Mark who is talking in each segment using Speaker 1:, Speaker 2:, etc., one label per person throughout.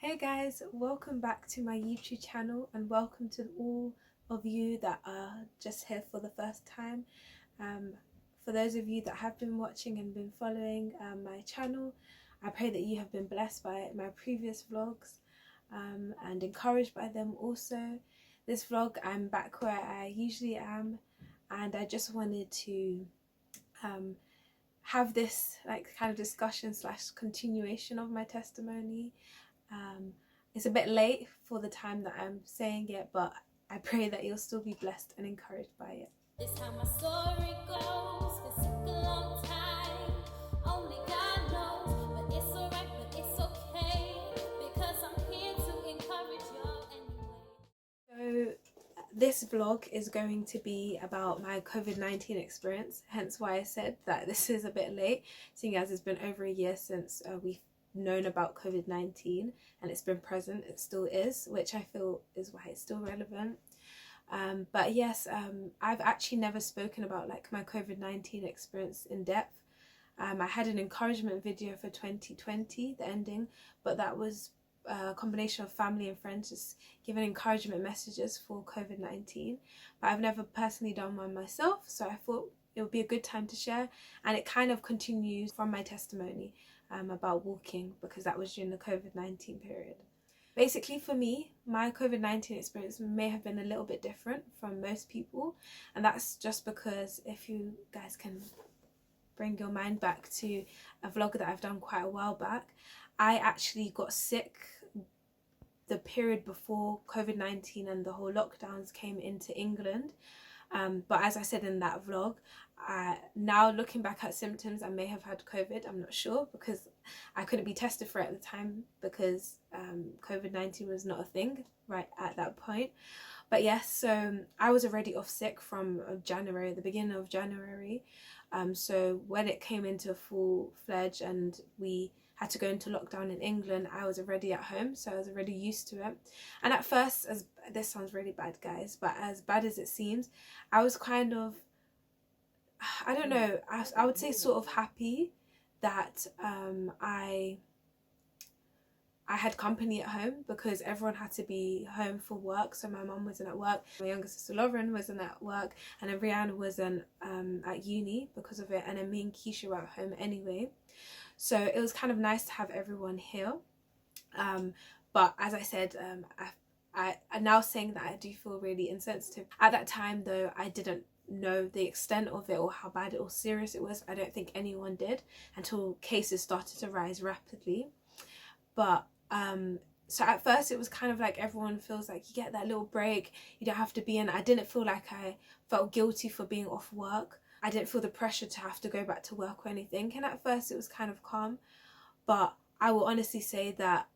Speaker 1: Hey guys, welcome back to my YouTube channel and welcome to all of you that are just here for the first time. For those of you that have been watching and been following my channel, I pray that you have been blessed by my previous vlogs and encouraged by them also. This vlog, I'm back where I usually am, and I just wanted to have this kind of discussion slash continuation of my testimony. It's a bit late for the time that I'm saying it, but I pray that you'll still be blessed and encouraged by it.
Speaker 2: This how my story goes. It took a long time. Only God knows, but it's alright, but it's okay, because I'm here to encourage y'all
Speaker 1: So
Speaker 2: anyway.
Speaker 1: this vlog is going to be about my COVID-19 experience, hence why I said that this is a bit late, seeing as it's been over a year since we've known about COVID-19 and it's been present. It still is, which I feel is why it's still relevant. But yes, I've actually never spoken about my COVID-19 experience in depth. I had an encouragement video for 2020, the ending, but that was a combination of family and friends just giving encouragement messages for COVID-19. But I've never personally done one myself, so I thought it would be a good time to share, and it kind of continues from my testimony about walking, because that was during the COVID-19 period. Basically, for me, my COVID-19 experience may have been a little bit different from most people, and that's just because if you guys can bring your mind back to a vlog that I've done quite a while back, I actually got sick the period before COVID-19 and the whole lockdowns came into England. But as I said in that vlog, now looking back at symptoms, I may have had COVID. I'm not sure, because I couldn't be tested for it at the time, because COVID-19 was not a thing right at that point. But yes, so I was already off sick from January, the beginning of January. So when it came into full-fledged and we had to go into lockdown in England, I was already at home, so I was already used to it. And at first, as this sounds really bad, guys, but as bad as it seems, I was kind of, I don't know, I would say sort of happy that I had company at home, because everyone had to be home for work. So my mum wasn't at work, my younger sister Lauren wasn't at work, and then Rihanna wasn't at uni because of it, and then me and Keisha were at home anyway. So it was kind of nice to have everyone here. But as I said, I'm now saying that I do feel really insensitive. At that time though, I didn't know the extent of it or how bad or serious it was. I don't think anyone did until cases started to rise rapidly. But so at first it was kind of like everyone feels like you get that little break, you don't have to be in. I didn't feel like I felt guilty for being off work. I didn't feel the pressure to have to go back to work or anything, and at first it was kind of calm. But I will honestly say that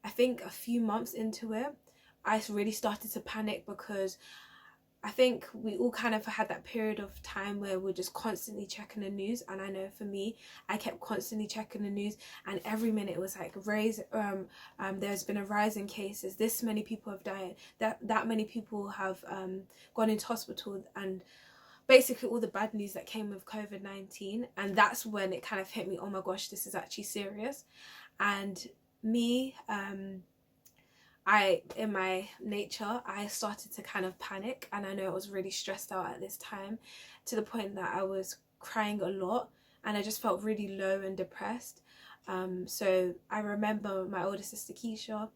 Speaker 1: I think a few months into it, I really started to panic, because I think we all kind of had that period of time where we're just constantly checking the news. And I know for me, I kept constantly checking the news, and every minute it was like there's been a rise in cases, this many people have died, that many people have gone into hospital, and basically all the bad news that came with COVID-19. And that's when it kind of hit me, oh my gosh, this is actually serious. And me, in my nature, I started to kind of panic, and I know I was really stressed out at this time, to the point that I was crying a lot, and I just felt really low and depressed. So I remember my older sister Keisha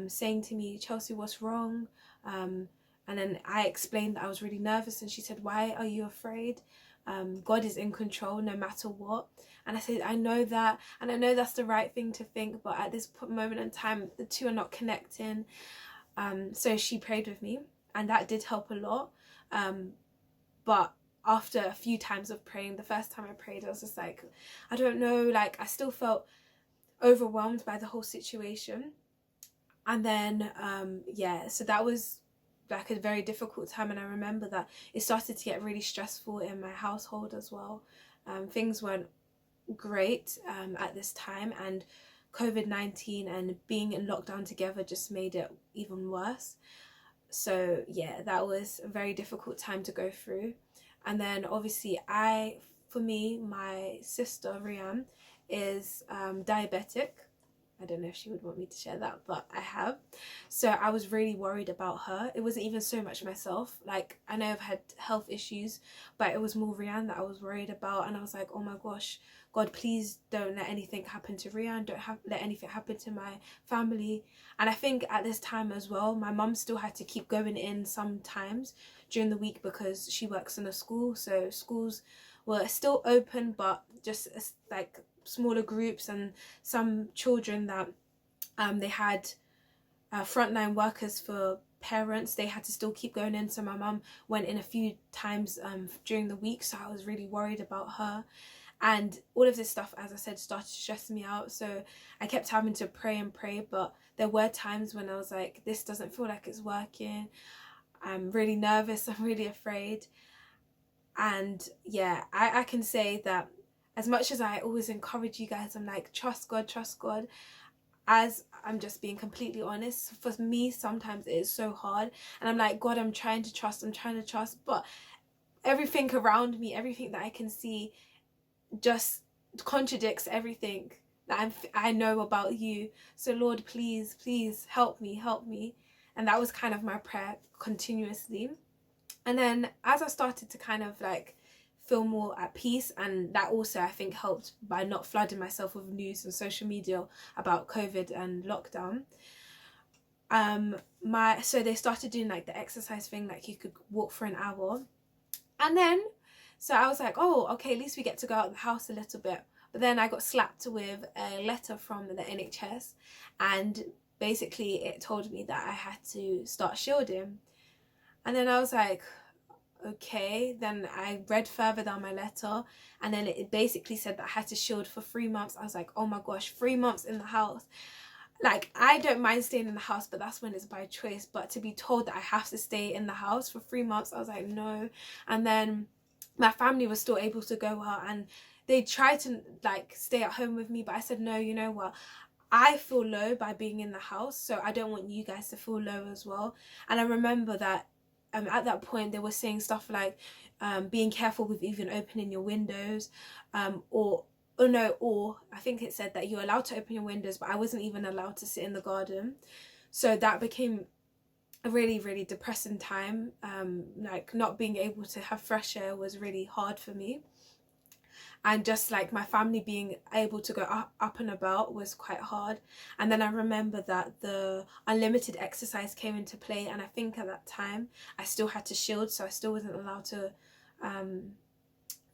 Speaker 1: saying to me, Chelsea, what's wrong? And then I explained that I was really nervous, and she said, why are you afraid? God is in control no matter what. And I said, I know that, and I know that's the right thing to think, but at this moment in time, the two are not connecting. So she prayed with me, and that did help a lot. But after a few times of praying, the first time I prayed, I was just like, I don't know, like I still felt overwhelmed by the whole situation. And then yeah, so that was like a very difficult time, and I remember that it started to get really stressful in my household as well. Things weren't great at this time, and COVID-19 and being in lockdown together just made it even worse. So yeah, that was a very difficult time to go through. And then obviously for me, my sister Rianne is diabetic, I don't know if she would want me to share that, but I have. So I was really worried about her. It wasn't even so much myself. Like, I know I've had health issues, but it was more Rianne that I was worried about. And I was like, oh my gosh, God, please don't let anything happen to Rianne. Let anything happen to my family. And I think at this time as well, my mum still had to keep going in sometimes during the week because she works in a school. So schools were still open, but just like smaller groups, and some children that they had frontline workers for parents, they had to still keep going in. So my mum went in a few times during the week, so I was really worried about her. And all of this stuff, as I said, started to stress me out. So I kept having to pray and pray, but there were times when I was like, this doesn't feel like it's working. I'm really nervous, I'm really afraid. And yeah, I can say that as much as I always encourage you guys, I'm like, trust God, trust God. As I'm just being completely honest, for me, sometimes it is so hard. And I'm like, God, I'm trying to trust, but everything around me, everything that I can see just contradicts everything that I know about you. So Lord, please, please help me, help me. And that was kind of my prayer continuously. And then as I started to kind of like feel more at peace, and that also I think helped by not flooding myself with news and social media about COVID and lockdown. So they started doing like the exercise thing, like you could walk for an hour. And then so I was like, oh, okay, at least we get to go out of the house a little bit. But then I got slapped with a letter from the NHS, and basically it told me that I had to start shielding. And then I was like, okay. Then I read further down my letter, and then it basically said that I had to shield for 3 months. I was like, oh my gosh, 3 months in the house. Like, I don't mind staying in the house, but that's when it's by choice. But to be told that I have to stay in the house for 3 months, I was like, no. And then my family was still able to go out, and they tried to like stay at home with me, but I said, no, you know what? I feel low by being in the house, so I don't want you guys to feel low as well. And I remember that at that point they were saying stuff like being careful with even opening your windows, or I think it said that you're allowed to open your windows, but I wasn't even allowed to sit in the garden. So that became a really, really depressing time. Like, not being able to have fresh air was really hard for me. And just like my family being able to go up and about was quite hard. And then I remember that the unlimited exercise came into play, and I think at that time I still had to shield, so I still wasn't allowed to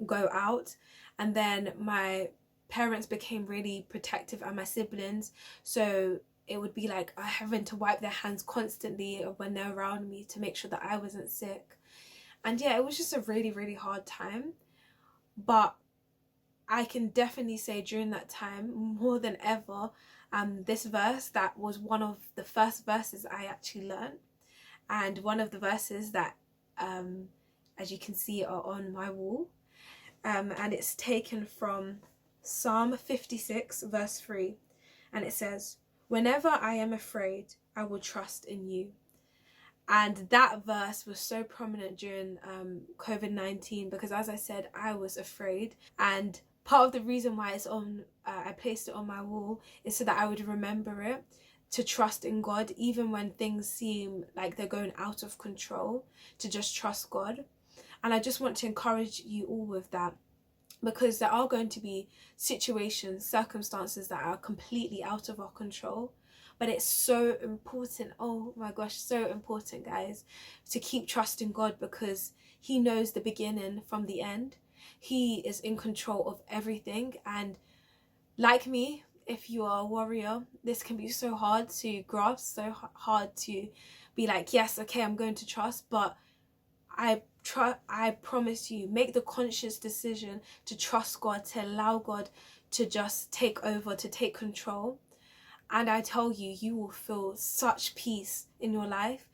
Speaker 1: go out. And then my parents became really protective, and my siblings, so it would be like having to wipe their hands constantly when they're around me to make sure that I wasn't sick. And yeah, it was just a really, really hard time. But I can definitely say during that time, more than ever, this verse that was one of the first verses I actually learned, and one of the verses that, as you can see, are on my wall, and it's taken from Psalm 56 verse 3, and it says, "Whenever I am afraid, I will trust in you." And that verse was so prominent during COVID-19 because, as I said, I was afraid. And part of the reason why it's on, I placed it on my wall, is so that I would remember it, to trust in God, even when things seem like they're going out of control, to just trust God. And I just want to encourage you all with that, because there are going to be situations, circumstances that are completely out of our control. But it's so important, oh my gosh, so important, guys, to keep trusting God, because He knows the beginning from the end. He is in control of everything. And like me, if you are a warrior, this can be so hard to grasp, so hard to be like, yes, okay, I'm going to trust. But I promise you, make the conscious decision to trust God, to allow God to just take over, to take control. And I tell you, you will feel such peace in your life.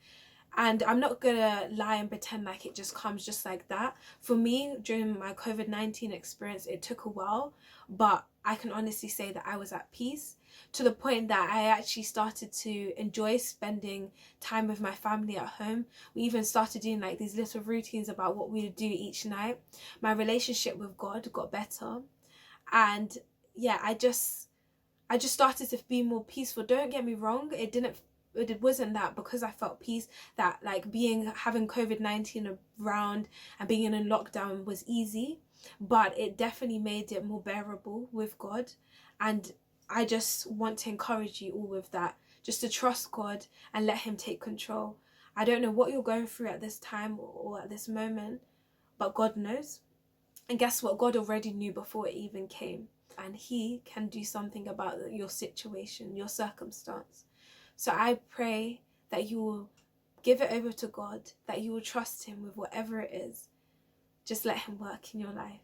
Speaker 1: And I'm not gonna lie and pretend like it just comes just like that. For me, during my COVID-19 experience, it took a while, but I can honestly say that I was at peace, to the point that I actually started to enjoy spending time with my family at home. We even started doing like these little routines about what we would do each night. My relationship with God got better. And yeah, I just started to be more peaceful. Don't get me wrong, it wasn't that because I felt peace that like having COVID-19 around and being in lockdown was easy, but it definitely made it more bearable with God. And I just want to encourage you all with that, just to trust God and let him take control. I don't know what you're going through at this time or at this moment, but God knows. And guess what? God already knew before it even came. And he can do something about your situation, your circumstance. So I pray that you will give it over to God, that you will trust him with whatever it is. Just let him work in your life.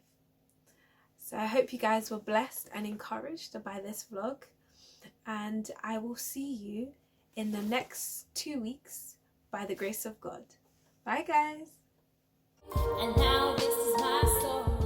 Speaker 1: So I hope you guys were blessed and encouraged by this vlog. And I will see you in the next 2 weeks by the grace of God. Bye guys.
Speaker 2: And now this is my story.